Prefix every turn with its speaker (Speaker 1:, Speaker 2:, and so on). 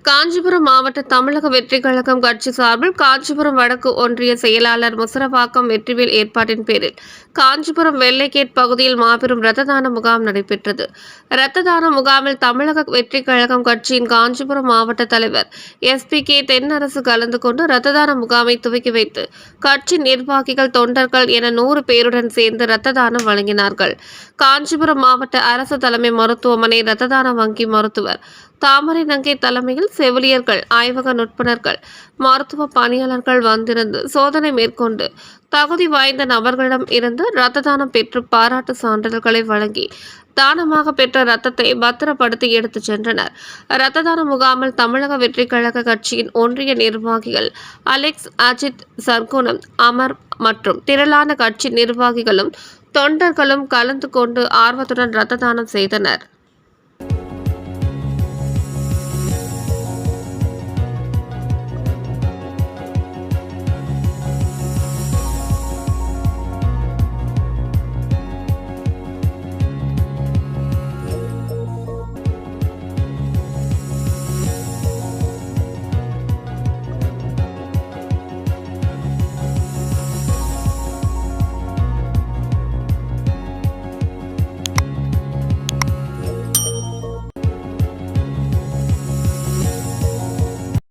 Speaker 1: காஞ்சிபுரம் மாவட்ட தமிழக வெற்றிக் கழகம் கட்சி சார்பில் காஞ்சிபுரம் வடக்கு ஒன்றிய செயலாளர் முசரபாக்கம் வெற்றிவேல் ஏற்பாட்டின் பேரில் காஞ்சிபுரம் வெள்ளைக்கேட் பகுதியில் மாபெரும் இரத்த தான முகாம் நடைபெற்றது. இரத்த தான முகாமில் தமிழக வெற்றிக் கழகம் கட்சியின் காஞ்சிபுரம் மாவட்ட தலைவர் SP.K. தென்னரசு கலந்து கொண்டு இரத்த தான முகாமை துவக்கி வைத்து கட்சி நிர்வாகிகள், தொண்டர்கள் என 100 பேருடன் சேர்ந்து இரத்த தானம் வழங்கினார்கள். காஞ்சிபுரம் மாவட்ட அரசு தலைமை மருத்துவமனை இரத்த தான வங்கி மருத்துவர் தாமரை நங்கை தலைமையில் செவிலியர்கள், ஆய்வக நுட்பனர்கள், மருத்துவ பணியாளர்கள் வந்திருந்து சோதனை மேற்கொண்டு தகுதி வாய்ந்த நபர்களிடம் இருந்து இரத்த தானம் பெற்று பாராட்டு சான்றிதழ்களை வழங்கி தானமாக பெற்ற இரத்தத்தை பத்திரப்படுத்தி எடுத்துச் சென்றனர். இரத்த தான முகாமில் தமிழக வெற்றிக் கழக கட்சியின் ஒன்றிய நிர்வாகிகள் அலெக்ஸ், அஜித், சர்க்குணம், அமர் மற்றும் திரளான கட்சி நிர்வாகிகளும் தொண்டர்களும் கலந்து கொண்டு ஆர்வத்துடன் இரத்த தானம் செய்தனர்.